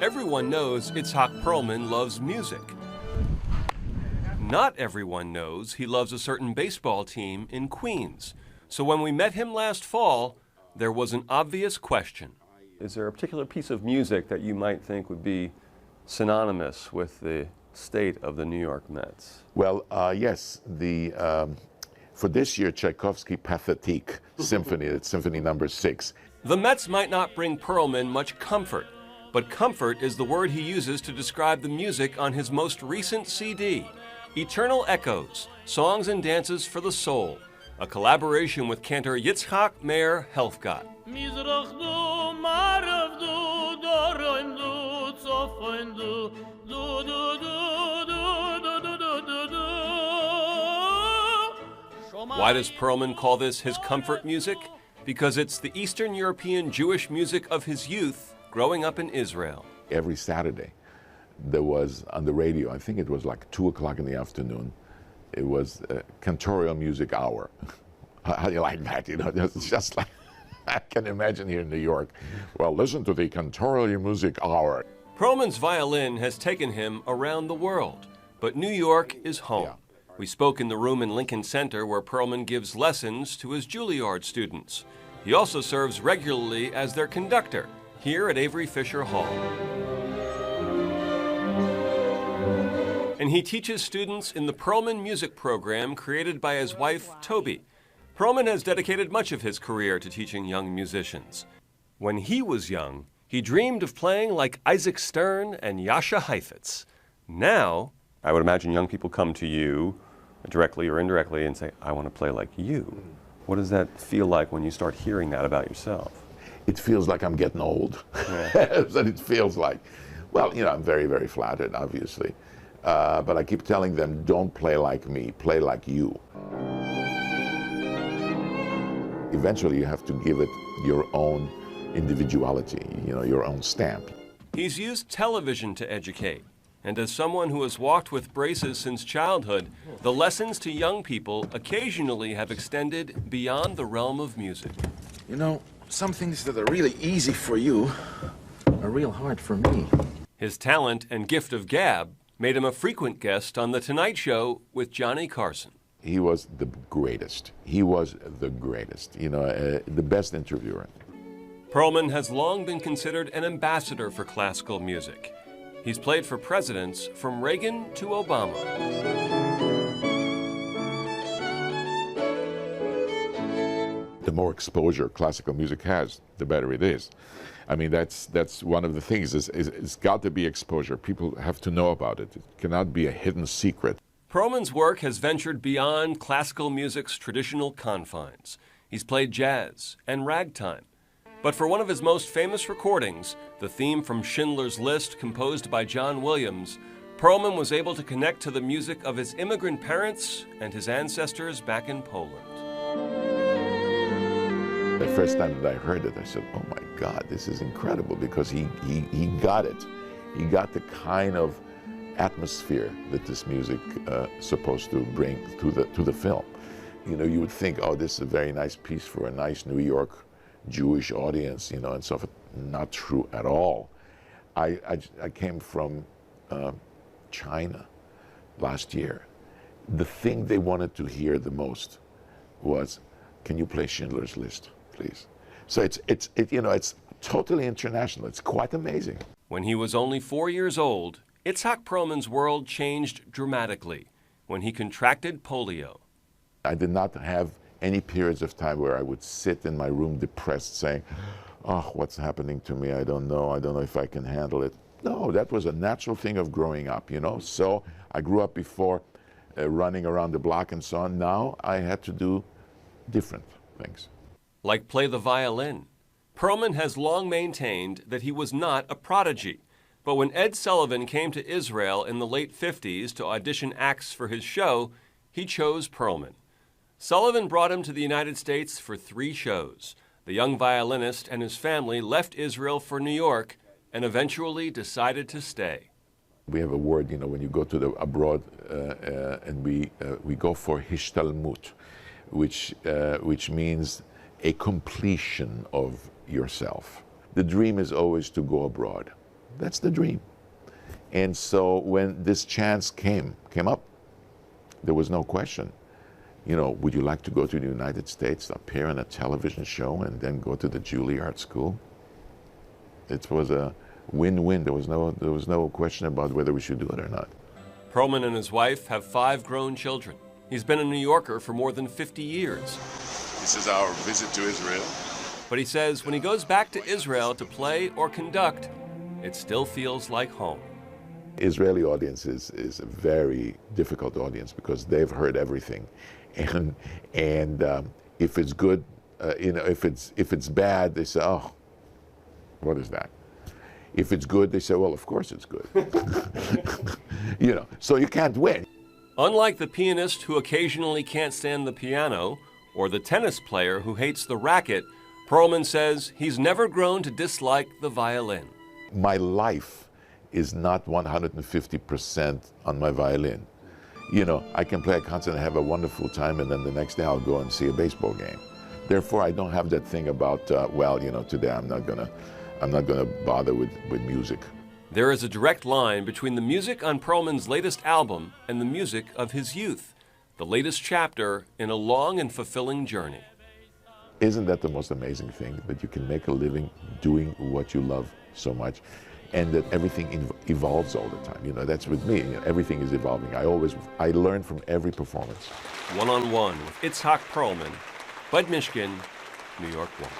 everyone knows Itzhak Perlman loves music. Not everyone knows he loves a certain baseball team in Queens. So when we met him last fall, there was an obvious question. Is there a particular piece of music that you might think would be synonymous with the state of the New York Mets? Well, yes. For this year, Tchaikovsky Pathétique Symphony, it's Symphony number 6. The Mets might not bring Perlman much comfort, but comfort is the word he uses to describe the music on his most recent CD, Eternal Echoes, Songs and Dances for the Soul, a collaboration with cantor Yitzhak Meir Helfgott. Why does Perlman call this his comfort music? Because it's the Eastern European Jewish music of his youth growing up in Israel. Every Saturday, there was on the radio, I think it was like 2 o'clock in the afternoon, it was a cantorial music hour. How do you like that? You know, it's just like, I can imagine here in New York, well, listen to the cantorial music hour. Perlman's violin has taken him around the world, but New York is home. Yeah. We spoke in the room in Lincoln Center where Perlman gives lessons to his Juilliard students. He also serves regularly as their conductor here at Avery Fisher Hall. And he teaches students in the Perlman music program created by his wife, Toby. Perlman has dedicated much of his career to teaching young musicians. When he was young, he dreamed of playing like Isaac Stern and Jascha Heifetz. Now, I would imagine young people come to you directly or indirectly and say, I want to play like you. What does that feel like when you start hearing that about yourself? It feels like I'm getting old. Yeah. That's what it feels like. Well, you know, I'm very, very flattered, obviously. But I keep telling them, don't play like me, play like you. Eventually, you have to give it your own individuality, you know, your own stamp. He's used television to educate. And as someone who has walked with braces since childhood, the lessons to young people occasionally have extended beyond the realm of music. You know, some things that are really easy for you are real hard for me. His talent and gift of gab made him a frequent guest on The Tonight Show with Johnny Carson. He was the greatest. He was the greatest, you know, the best interviewer. Perlman has long been considered an ambassador for classical music. He's played for presidents from Reagan to Obama. The more exposure classical music has, the better it is. I mean, that's one of the things. It's got to be exposure. People have to know about it. It cannot be a hidden secret. Perlman's work has ventured beyond classical music's traditional confines. He's played jazz and ragtime. But for one of his most famous recordings, the theme from Schindler's List composed by John Williams, Perlman was able to connect to the music of his immigrant parents and his ancestors back in Poland. The first time that I heard it, I said, oh my God, this is incredible, because he got it. He got the kind of atmosphere that this music supposed to bring to the film. You know, you would think, oh, this is a very nice piece for a nice New York Jewish audience, you know, and so forth. Not true at all. I came from China last year. The thing they wanted to hear the most was, can you play Schindler's List, please? So it's you know, it's totally international. It's quite amazing. When he was only 4 years old, Itzhak Perlman's world changed dramatically when he contracted polio. I did not have any periods of time where I would sit in my room depressed saying, oh, what's happening to me? I don't know if I can handle it. No, that was a natural thing of growing up, you know. So I grew up before running around the block and so on. Now I had to do different things. Like play the violin. Perlman has long maintained that he was not a prodigy. But when Ed Sullivan came to Israel in the late 50s to audition acts for his show, he chose Perlman. Sullivan brought him to the United States for 3 shows. The young violinist and his family left Israel for New York and eventually decided to stay. We have a word, you know, when you go to abroad, and we go for hishtalmut, which means a completion of yourself. The dream is always to go abroad, That's the dream. And so when this chance came up, there was no question. You know, would you like to go to the United States, appear on a television show, and then go to the Juilliard School? It was a win-win. There was no question about whether we should do it or not. Perlman and his wife have 5 grown children. He's been a New Yorker for more than 50 years. This is our visit to Israel. But he says when he goes back to Israel to play or conduct, it still feels like home. Israeli audience is a very difficult audience because they've heard everything, and if it's good, you know, if it's bad, they say, oh, what is that? If it's good, they say, well, of course it's good. You know, so you can't win. Unlike the pianist who occasionally can't stand the piano, or the tennis player who hates the racket, Perlman says he's never grown to dislike the violin. My life is not 150% on my violin. You know, I can play a concert and have a wonderful time, and then the next day I'll go and see a baseball game. Therefore, I don't have that thing about, well, you know, today I'm not gonna bother with music. There is a direct line between the music on Perlman's latest album and the music of his youth, the latest chapter in a long and fulfilling journey. Isn't that the most amazing thing, that you can make a living doing what you love so much, and that everything evolves all the time? You know, that's with me. You know, everything is evolving. I learn from every performance. One-on-One with Itzhak Perlman, Bud Mishkin, New York 1.